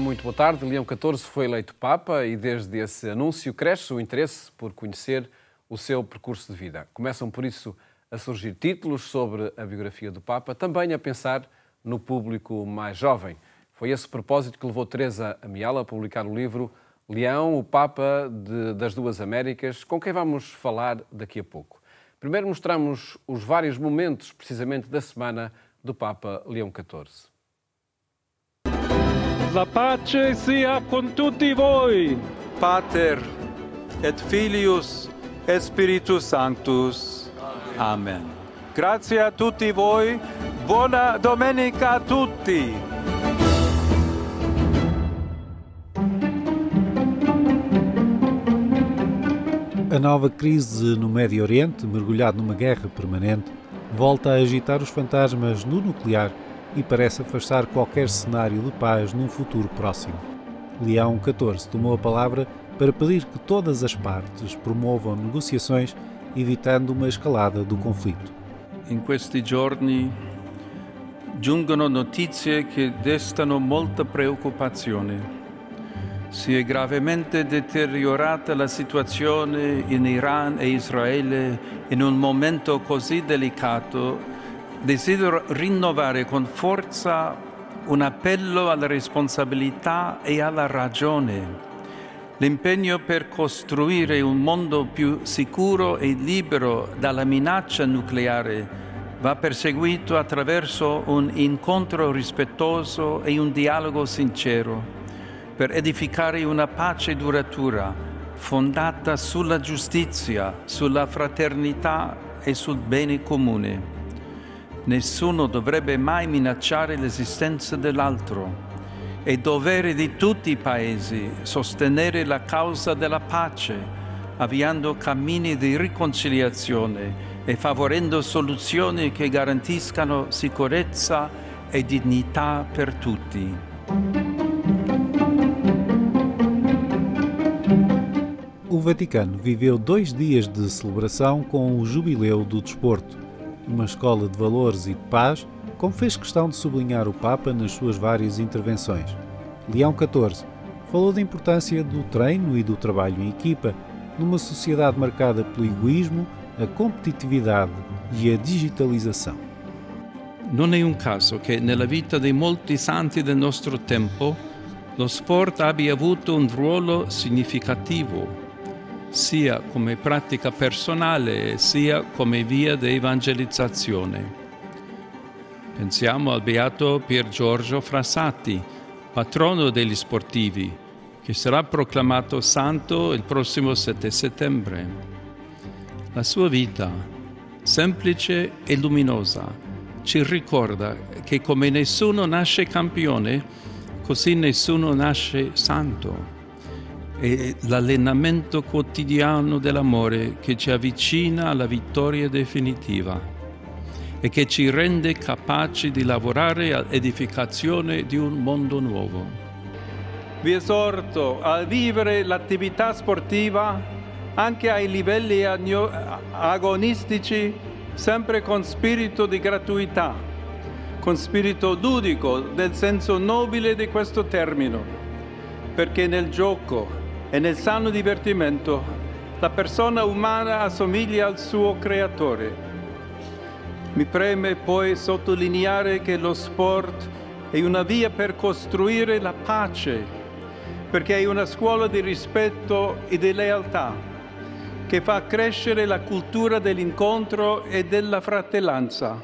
muito boa tarde. Leão XIV foi eleito Papa e desde esse anúncio cresce o interesse por conhecer o seu percurso de vida. Começam por isso a surgir títulos sobre a biografia do Papa, também a pensar no público mais jovem. Foi esse propósito que levou Teresa Amiel a publicar o livro Leão, o Papa das Duas Américas, com quem vamos falar daqui a pouco. Primeiro mostramos os vários momentos, precisamente da semana do Papa Leão XIV. La pace sia con tutti voi. Pater et Filius et Spiritus Sanctus. Amen. Grazie a tutti voi. Buona domenica a tutti. A nova crise no Médio Oriente, mergulhado numa guerra permanente, volta a agitar os fantasmas no nuclear e parece afastar qualquer cenário de paz num futuro próximo. Leão XIV tomou a palavra para pedir que todas as partes promovam negociações, evitando uma escalada do conflitto. In questi giorni giungono notizie che destano molta preoccupazione. Si è gravemente deteriorata la situazione in Iran e Israele in un momento così delicato. Desidero rinnovare con forza un appello alla responsabilità e alla ragione. L'impegno per costruire un mondo più sicuro e libero dalla minaccia nucleare va perseguito attraverso un incontro rispettoso e un dialogo sincero per edificare una pace duratura fondata sulla giustizia, sulla fraternità e sul bene comune. Nessuno dovrebbe mai minacciare l'esistenza dell'altro. È dovere di tutti i paesi sostenere la causa della pace, avviando cammini di riconciliazione e favorendo soluzioni che garantiscano sicurezza e dignità per tutti. O Vaticano viveu 2 dias de celebração com o Jubileu do Desporto, uma escola de valores e de paz, como fez questão de sublinhar o Papa nas suas várias intervenções. Leão XIV falou da importância do treino e do trabalho em equipa, numa sociedade marcada pelo egoísmo, a competitividade e a digitalização. Non è un caso che nella vita di molti santi del nostro tempo lo sport abbia avuto un ruolo significativo, sia come pratica personale sia come via di evangelizzazione. Pensiamo al beato Pier Giorgio Frassati, patrono degli sportivi, che sarà proclamato santo il prossimo 7 settembre. La sua vita, semplice e luminosa, ci ricorda che come nessuno nasce campione, così nessuno nasce santo. È l'allenamento quotidiano dell'amore che ci avvicina alla vittoria definitiva e che ci rende capaci di lavorare all'edificazione di un mondo nuovo. Vi esorto a vivere l'attività sportiva anche ai livelli agonistici, sempre con spirito di gratuità, con spirito ludico nel senso nobile di questo termine, perché nel gioco e nel sano divertimento la persona umana assomiglia al suo creatore. Mi preme poi sottolineare che lo sport è una via per costruire la pace, perché è una scuola di rispetto e di lealtà che fa crescere la cultura dell'incontro e della fratellanza.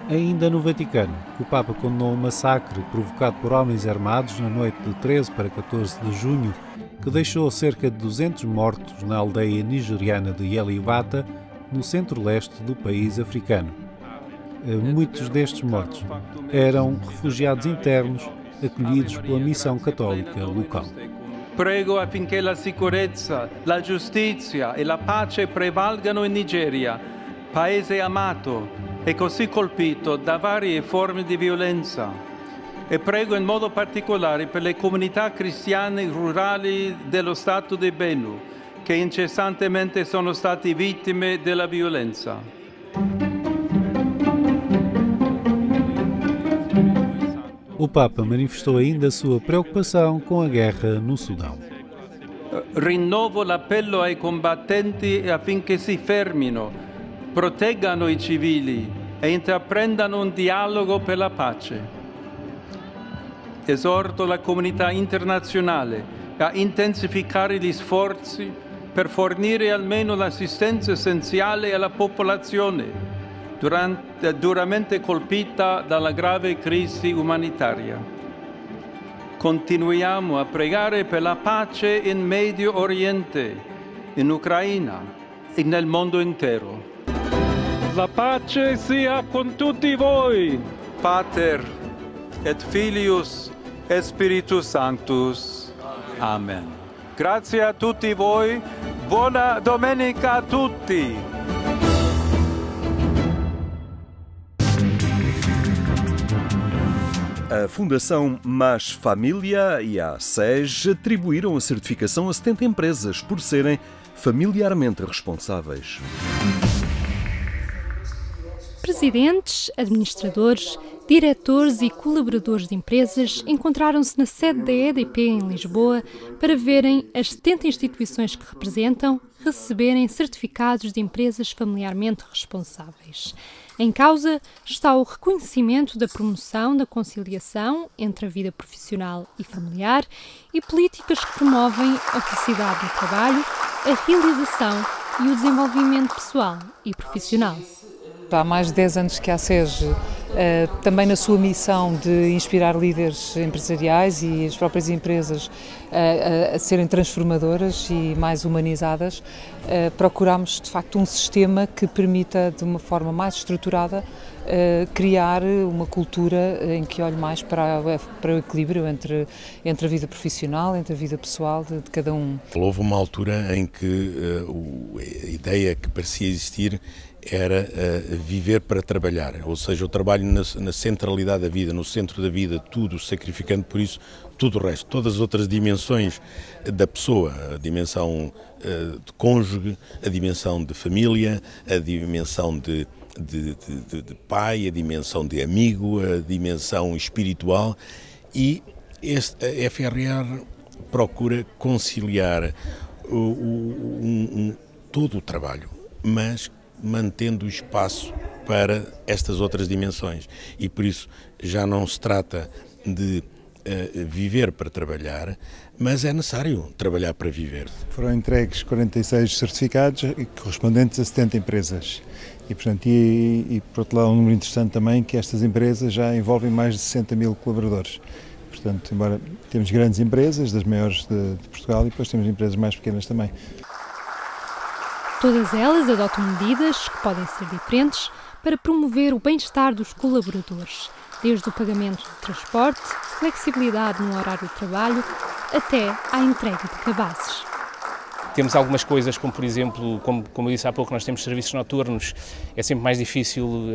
Ainda no Vaticano, o Papa condenou um massacre provocado por homens armados na noite de 13 para 14 de junho, que deixou cerca de 200 mortos na aldeia nigeriana de Yelibata, no centro-leste do país africano. Muitos destes mortos eram refugiados internos acolhidos pela missão católica local. Prego affinché la sicurezza, la giustizia e la pace prevalgano in Nigeria, paese amato e così colpito da varie forme di violenza. E prego in modo particolare per le comunità cristiane rurali dello Stato di Benue, che incessantemente sono stati vittime della violenza. O Papa manifestou ainda a sua preocupação com a guerra no Sudão. Rinnovo l'appello ai combattenti affinché si fermino, proteggano i civili e intraprendano un dialogo per la pace. Esorto la comunità internazionale a intensificare gli sforzi per fornire almeno l'assistenza essenziale alla popolazione duramente colpita dalla grave crisi umanitaria. Continuiamo a pregare per la pace in Medio Oriente, in Ucraina e nel mondo intero. La pace sia con tutti voi. Pater et Filius et Spiritus Sanctus. Amen. Grazie a tutti voi. Buona domenica a tutti. A Fundação Mais Família e a SES atribuíram a certificação a 70 empresas por serem familiarmente responsáveis. Presidentes, administradores, diretores e colaboradores de empresas encontraram-se na sede da EDP em Lisboa para verem as 70 instituições que representam receberem certificados de empresas familiarmente responsáveis. Em causa está o reconhecimento da promoção da conciliação entre a vida profissional e familiar e políticas que promovem a felicidade no trabalho, a realização e o desenvolvimento pessoal e profissional. Há mais de 10 anos que a SES, também na sua missão de inspirar líderes empresariais e as próprias empresas a serem transformadoras e mais humanizadas, procuramos de facto um sistema que permita de uma forma mais estruturada criar uma cultura em que olhe mais para o equilíbrio entre a vida profissional, entre a vida pessoal de cada um. Houve uma altura em que a ideia que parecia existir era viver para trabalhar, ou seja, o trabalho na centralidade da vida, no centro da vida, tudo, sacrificando por isso tudo o resto, todas as outras dimensões da pessoa, a dimensão de cônjuge, a dimensão de família, a dimensão de pai, a dimensão de amigo, a dimensão espiritual, e a FRR procura conciliar todo o trabalho, mas mantendo espaço para estas outras dimensões. E por isso já não se trata de viver para trabalhar, mas é necessário trabalhar para viver. Foram entregues 46 certificados correspondentes a 70 empresas. E, portanto, por outro lado, um número interessante também que estas empresas já envolvem mais de 60 mil colaboradores. Portanto, embora temos grandes empresas, das maiores de Portugal, e depois temos empresas mais pequenas também. Todas elas adotam medidas que podem ser diferentes para promover o bem-estar dos colaboradores, desde o pagamento de transporte, flexibilidade no horário de trabalho, até à entrega de cabazes. Temos algumas coisas, como por exemplo, como eu disse há pouco, nós temos serviços noturnos, é sempre mais difícil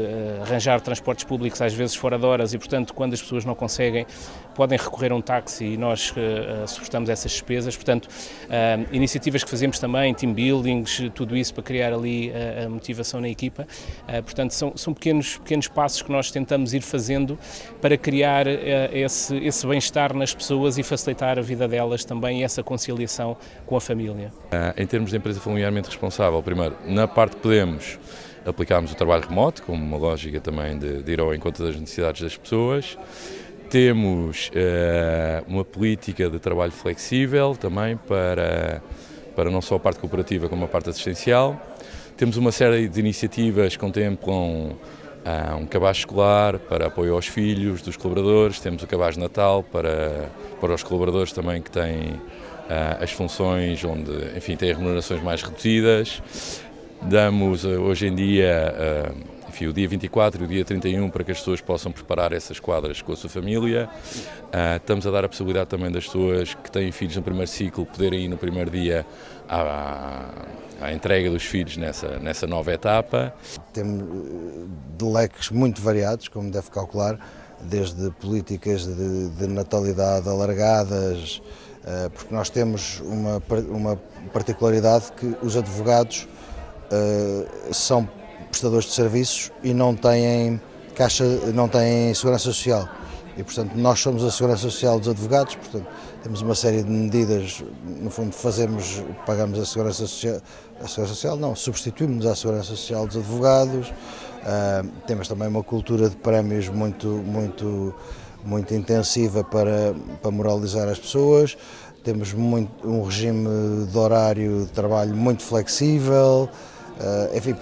arranjar transportes públicos, às vezes fora de horas, e portanto, quando as pessoas não conseguem, podem recorrer a um táxi e nós suportamos essas despesas. Portanto, iniciativas que fazemos também, team buildings, tudo isso para criar ali a motivação na equipa. Portanto, são pequenos passos que nós tentamos ir fazendo para criar esse bem-estar nas pessoas e facilitar a vida delas também e essa conciliação com a família. Em termos de empresa familiarmente responsável, primeiro, na parte que podemos, aplicamos o trabalho remoto, como uma lógica também de ir ao encontro das necessidades das pessoas. Temos uma política de trabalho flexível também para não só a parte cooperativa como a parte assistencial. Temos uma série de iniciativas que contemplam um cabaz escolar para apoio aos filhos dos colaboradores. Temos o cabaz de Natal para os colaboradores também que têm as funções onde, enfim, têm remunerações mais reduzidas. Damos hoje em dia o dia 24 e o dia 31 para que as pessoas possam preparar essas quadras com a sua família. Estamos a dar a possibilidade também das pessoas que têm filhos no primeiro ciclo poderem ir no primeiro dia à entrega dos filhos nessa nova etapa. Temos leques muito variados, como deve calcular, desde políticas de natalidade alargadas, porque nós temos uma particularidade que os advogados são prestadores de serviços e não têm segurança social. E, portanto, nós somos a Segurança Social dos advogados, portanto, temos uma série de medidas, no fundo, pagamos a Segurança Social, não, substituímos a Segurança Social dos advogados, temos também uma cultura de prémios muito intensiva para moralizar as pessoas, temos um regime de horário de trabalho muito flexível. Enfim,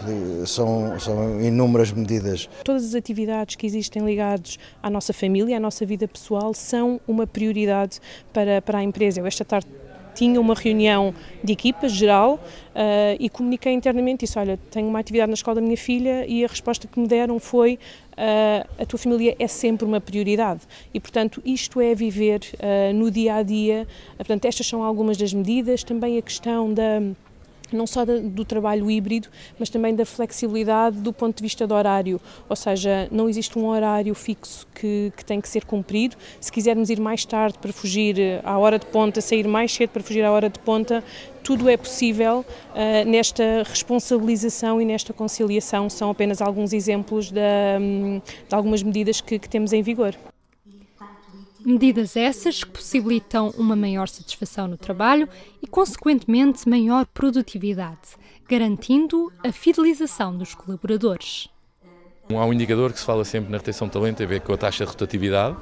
são inúmeras medidas. Todas as atividades que existem ligadas à nossa família, à nossa vida pessoal, são uma prioridade para a empresa. Eu esta tarde tinha uma reunião de equipa geral e comuniquei internamente isso. Olha, tenho uma atividade na escola da minha filha e a resposta que me deram foi a tua família é sempre uma prioridade e, portanto, isto é viver no dia-a-dia. Portanto, estas são algumas das medidas, também a questão não só do trabalho híbrido, mas também da flexibilidade do ponto de vista do horário, ou seja, não existe um horário fixo que tem que ser cumprido. Se quisermos ir mais tarde para fugir à hora de ponta, sair mais cedo para fugir à hora de ponta, tudo é possível nesta responsabilização e nesta conciliação. São apenas alguns exemplos de algumas medidas que temos em vigor. Medidas essas que possibilitam uma maior satisfação no trabalho e, consequentemente, maior produtividade, garantindo a fidelização dos colaboradores. Há um indicador que se fala sempre na retenção de talento, tem a ver com a taxa de rotatividade,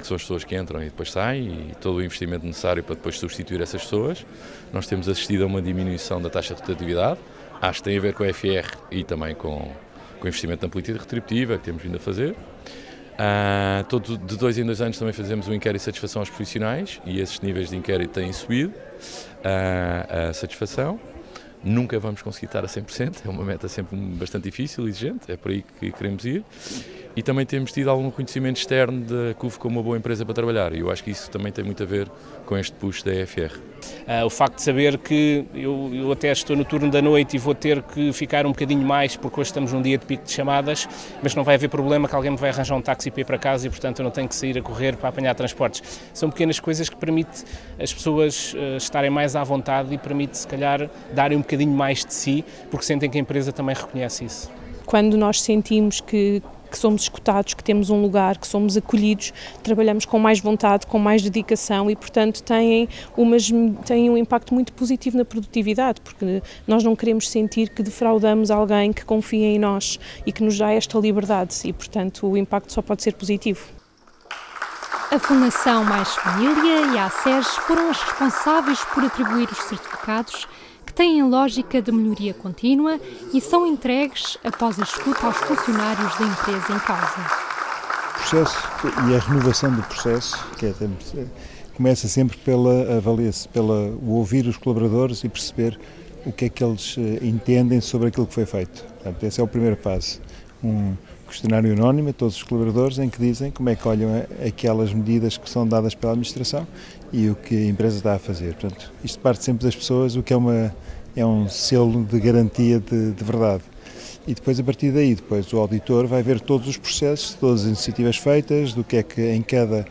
que são as pessoas que entram e depois saem, e todo o investimento necessário para depois substituir essas pessoas. Nós temos assistido a uma diminuição da taxa de rotatividade, acho que tem a ver com a FR e também com o investimento na política retributiva que temos vindo a fazer. De 2 em 2 anos também fazemos um inquérito de satisfação aos profissionais e esses níveis de inquérito têm subido a satisfação. Nunca vamos conseguir estar a 100%, é uma meta sempre bastante difícil e exigente, é por aí que queremos ir. E também temos tido algum reconhecimento externo da CUF como uma boa empresa para trabalhar e eu acho que isso também tem muito a ver com este push da EFR. O facto de saber que eu até estou no turno da noite e vou ter que ficar um bocadinho mais porque hoje estamos num dia de pico de chamadas, mas não vai haver problema que alguém me vai arranjar um táxi para ir para casa e, portanto, eu não tenho que sair a correr para apanhar transportes. São pequenas coisas que permitem as pessoas estarem mais à vontade e permite, se calhar, darem um bocadinho mais de si, porque sentem que a empresa também reconhece isso. Quando nós sentimos que somos escutados, que temos um lugar, que somos acolhidos, trabalhamos com mais vontade, com mais dedicação e, portanto, têm um impacto muito positivo na produtividade, porque nós não queremos sentir que defraudamos alguém que confia em nós e que nos dá esta liberdade e, portanto, o impacto só pode ser positivo. A Fundação Mais Família e a ACES foram as responsáveis por atribuir os certificados que têm a lógica de melhoria contínua e são entregues após a escuta aos funcionários da empresa em causa. O processo e a renovação do processo, começa sempre pela avaliação, pelo ouvir os colaboradores e perceber o que é que eles entendem sobre aquilo que foi feito. Portanto, esse é o primeiro passo. Um questionário anónimo a todos os colaboradores em que dizem como é que olham aquelas medidas que são dadas pela administração e o que a empresa está a fazer. Portanto, isto parte sempre das pessoas, o que é um selo de garantia de verdade. E depois, a partir daí, o auditor vai ver todos os processos, todas as iniciativas feitas, do que é que em cada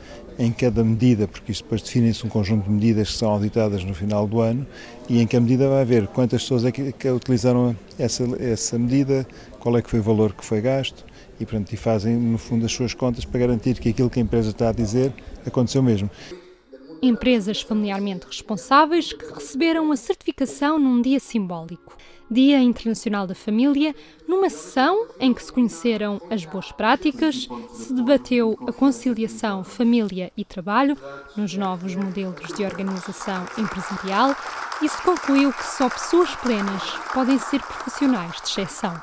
medida, porque isto depois define-se um conjunto de medidas que são auditadas no final do ano, e em que a medida vai ver quantas pessoas é que utilizaram essa medida, qual é que foi o valor que foi gasto, e fazem, no fundo, as suas contas para garantir que aquilo que a empresa está a dizer aconteceu mesmo. Empresas familiarmente responsáveis que receberam a certificação num dia simbólico, Dia Internacional da Família, numa sessão em que se conheceram as boas práticas, se debateu a conciliação família e trabalho nos novos modelos de organização empresarial e se concluiu que só pessoas plenas podem ser profissionais de exceção.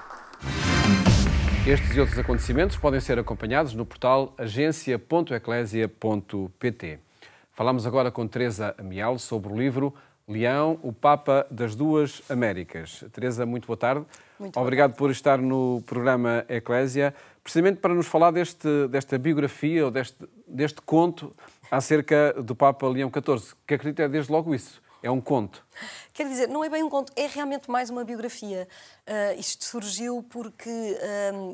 Estes e outros acontecimentos podem ser acompanhados no portal agência.eclésia.pt. Falamos agora com Teresa Amial sobre o livro Leão, o Papa das Duas Américas. Teresa, muito boa tarde. Obrigado por estar no programa Eclésia, precisamente para nos falar desta biografia ou deste conto acerca do Papa Leão XIV, que acredito é desde logo isso. É um conto. Quer dizer, não é bem um conto, é realmente mais uma biografia. Isto surgiu porque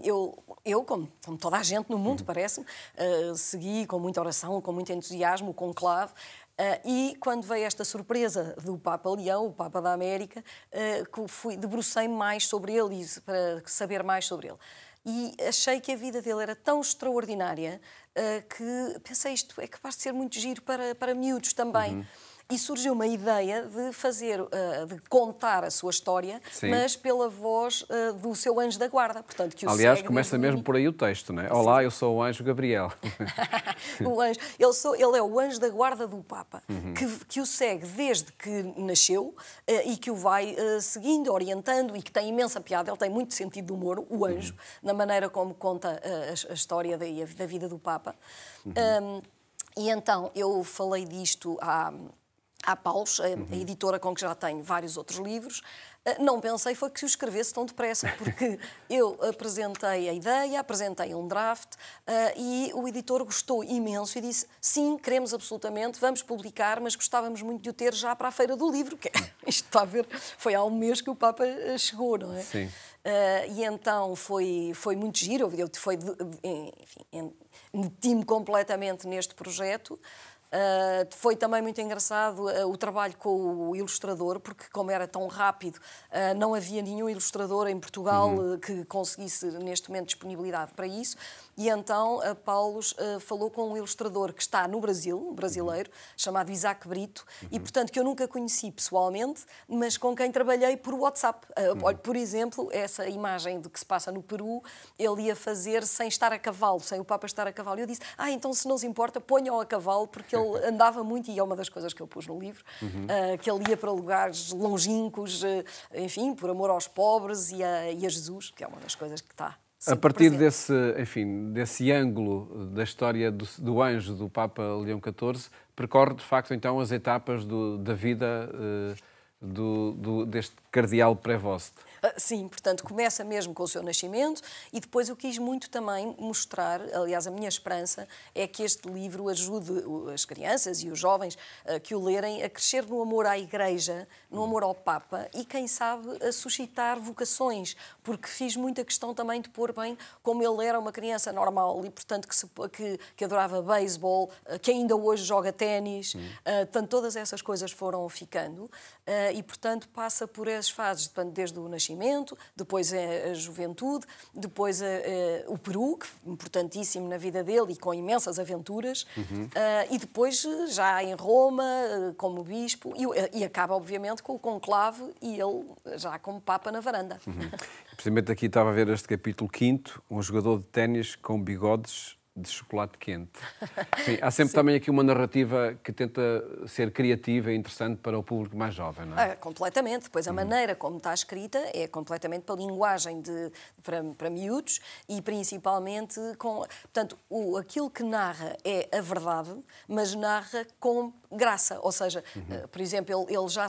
eu como toda a gente no mundo, parece-me, segui com muita oração, com muito entusiasmo o conclave, e quando veio esta surpresa do Papa Leão, o Papa da América, debrucei-me mais sobre ele e para saber mais sobre ele. e achei que a vida dele era tão extraordinária que pensei, isto é capaz de ser muito giro para miúdos também. E surgiu uma ideia de fazer, de contar a sua história, sim, mas pela voz do seu anjo da guarda. Portanto, que o aliás, segue começa mesmo por aí o texto, não é? Olá, eu sou o anjo Gabriel. O anjo, ele é o anjo da guarda do Papa, que o segue desde que nasceu e que o vai seguindo, orientando, e que tem imensa piada. Ele tem muito sentido de humor, o anjo, na maneira como conta a história da vida do Papa. E então eu falei disto à Paulus, a editora com que já tenho vários outros livros. Não pensei foi que o escrevesse tão depressa, porque eu apresentei a ideia, apresentei um draft e o editor gostou imenso e disse, sim, queremos absolutamente, vamos publicar, mas gostávamos muito de o ter já para a Feira do Livro, que isto está a ver, foi há um mês que o Papa chegou, não é? Sim. E então foi muito giro, enfim, meti-me completamente neste projeto. Foi também muito engraçado o trabalho com o ilustrador, porque como era tão rápido, não havia nenhum ilustrador em Portugal que conseguisse neste momento disponibilidade para isso, e então a Paulus falou com um ilustrador que está no Brasil, um brasileiro, chamado Isaac Brito, e portanto que eu nunca conheci pessoalmente, mas com quem trabalhei por WhatsApp. Olha, por exemplo, essa imagem do que se passa no Peru, ele ia fazer sem estar a cavalo, sem o Papa estar a cavalo. Eu disse, então se não se importa, ponham a cavalo, porque ele andava muito, e é uma das coisas que eu pus no livro, que ele ia para lugares longínquos, enfim, por amor aos pobres e a Jesus, que é uma das coisas que está a partir desse ângulo da história do anjo do Papa Leão XIV, percorre de facto então as etapas da vida deste cardeal Prévost. Sim, portanto, começa mesmo com o seu nascimento e depois eu quis muito também mostrar, aliás, a minha esperança é que este livro ajude as crianças e os jovens que o lerem a crescer no amor à Igreja, no amor ao Papa e, quem sabe, a suscitar vocações, porque fiz muita questão também de pôr bem como ele era uma criança normal e, portanto, que adorava beisebol, que ainda hoje joga ténis, portanto, todas essas coisas foram ficando e, portanto, passa por essas fases, desde o nascimento, depois a juventude, depois o Peru, que é importantíssimo na vida dele e com imensas aventuras, e depois já em Roma, como bispo, e acaba, obviamente, com o conclave e ele já como Papa na varanda. Precisamente aqui estava a ver este capítulo 5º, um jogador de ténis com bigodes de chocolate quente. Sim, há sempre também aqui uma narrativa que tenta ser criativa e interessante para o público mais jovem, não é? Completamente. Depois a maneira como está escrita é completamente para a linguagem para miúdos e principalmente com... Portanto, aquilo que narra é a verdade, mas narra com graça. Ou seja, por exemplo, ele já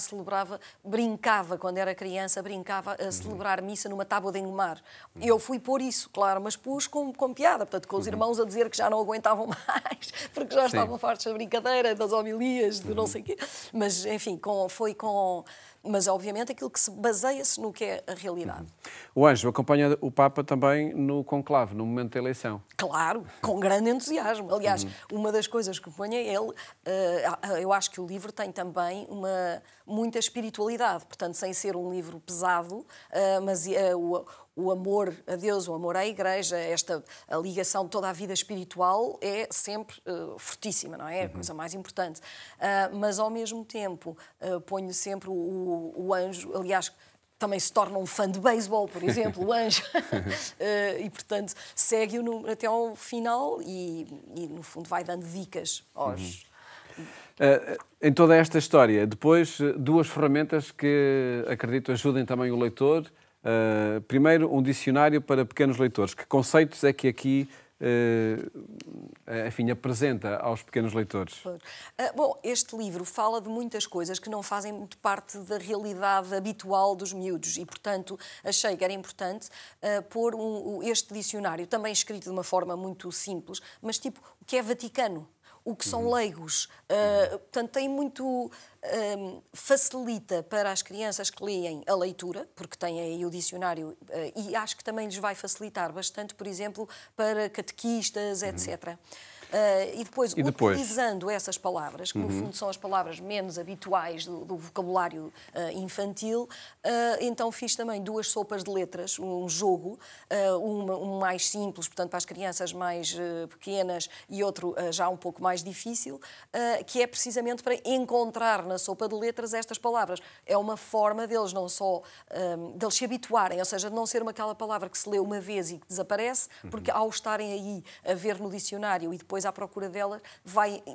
brincava, quando era criança, brincava a celebrar missa numa tábua de engomar. Eu fui pôr isso, claro, mas pus com piada, portanto, com os irmãos a dizer que já não aguentavam mais, porque já estavam fartos da brincadeira, das homilias, de não sei o quê. Mas, enfim, mas, obviamente, aquilo que se baseia-se no que é a realidade. O anjo acompanha o Papa também no conclave, no momento da eleição. Claro, com grande entusiasmo. Aliás, uma das coisas que põe é ele, eu acho que o livro tem também muita espiritualidade, portanto, sem ser um livro pesado, mas o amor a Deus, o amor à Igreja, a ligação de toda a vida espiritual é sempre fortíssima, não é? É a coisa mais importante. Mas, ao mesmo tempo, ponho sempre o anjo, aliás, também se torna um fã de beisebol, por exemplo, o anjo, e, portanto, segue-o até ao final e, no fundo, vai dando dicas aos... Em toda esta história, depois, duas ferramentas que, acredito, ajudem também o leitor. Primeiro, um dicionário para pequenos leitores. Que conceitos é que aqui enfim, apresenta aos pequenos leitores? Bom, este livro fala de muitas coisas que não fazem muito parte da realidade habitual dos miúdos e, portanto, achei que era importante pôr este dicionário, também escrito de uma forma muito simples, mas tipo, o que é Vaticano? O que são leigos. Portanto, tem muito... facilita para as crianças que leem a leitura, porque têm aí o dicionário, e acho que também lhes vai facilitar bastante, por exemplo, para catequistas, etc. E depois, utilizando essas palavras, que no fundo são as palavras menos habituais do vocabulário infantil, então fiz também 2 sopas de letras, um jogo, um mais simples, portanto para as crianças mais pequenas, e outro já um pouco mais difícil, que é precisamente para encontrar na sopa de letras estas palavras. É uma forma deles não só deles se habituarem, ou seja, de não ser aquela palavra que se lê uma vez e que desaparece, porque ao estarem aí a ver no dicionário e depois à procura dela,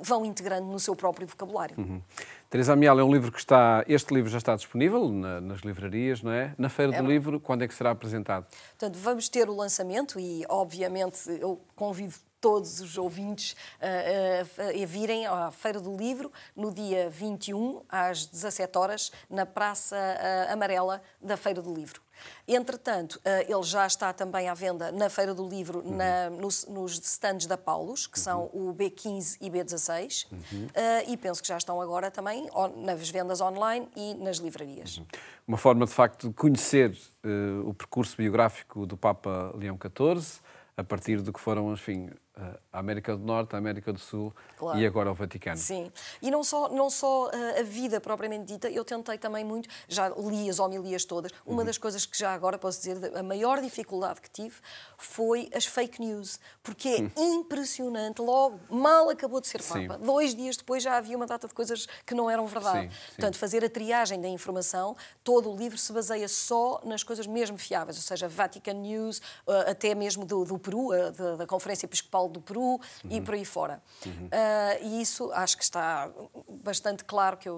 vão integrando no seu próprio vocabulário. Teresa Amial, é um livro que este livro já está disponível nas livrarias, não é? Na Feira do Livro, quando é que será apresentado? Portanto, vamos ter o lançamento e, obviamente, eu convido todos os ouvintes a virem à Feira do Livro no dia 21, às 17 horas, na Praça Amarela da Feira do Livro. Entretanto, ele já está também à venda na Feira do Livro, nos stands da Paulus, que são o B15 e B16, e penso que já estão agora também nas vendas online e nas livrarias. Uma forma, de facto, de conhecer o percurso biográfico do Papa Leão XIV, a partir do que foram, enfim, a América do Norte, a América do Sul, claro, e agora o Vaticano. Sim, e não só a vida propriamente dita, eu tentei também muito, já li as homilias todas, uma das coisas que já agora posso dizer, a maior dificuldade que tive foi as fake news, porque é impressionante, logo, mal acabou de ser Papa, 2 dias depois já havia uma data de coisas que não eram verdade. Portanto, fazer a triagem da informação, todo o livro se baseia só nas coisas mesmo fiáveis, ou seja, Vatican News, até mesmo do Peru, da Conferência Episcopal do Peru e por aí fora. E isso acho que está bastante claro que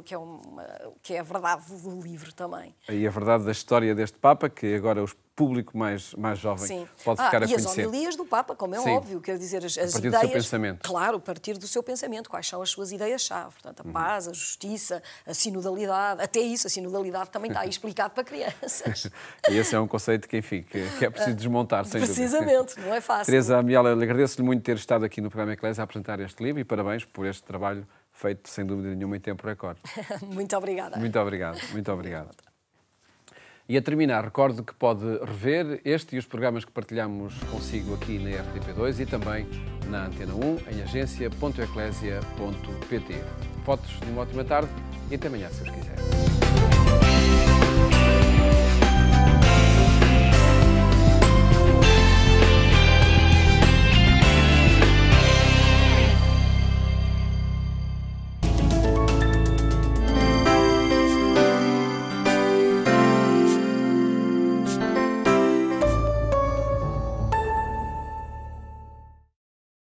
é a verdade do livro também. E a verdade da história deste Papa, que agora os público mais jovem pode ficar a conhecer. E as homilias do Papa, como é óbvio, quer dizer, as ideias... A partir do seu pensamento. Claro, a partir do seu pensamento, quais são as suas ideias-chave. Portanto, a paz, a justiça, a sinodalidade, até isso, a sinodalidade também está aí explicado para crianças. E esse é um conceito que, enfim, que é preciso desmontar, sem dúvida. Precisamente, não é fácil. Teresa Amial, eu lhe agradeço-lhe muito ter estado aqui no programa Eclésia a apresentar este livro e parabéns por este trabalho feito, sem dúvida nenhuma, em tempo recorde. Muito obrigada. Muito obrigado, muito obrigado. E a terminar, recordo que pode rever este e os programas que partilhamos consigo aqui na RTP2 e também na Antena 1, em agência.eclésia.pt. Votos de uma ótima tarde e até amanhã, se os quiser.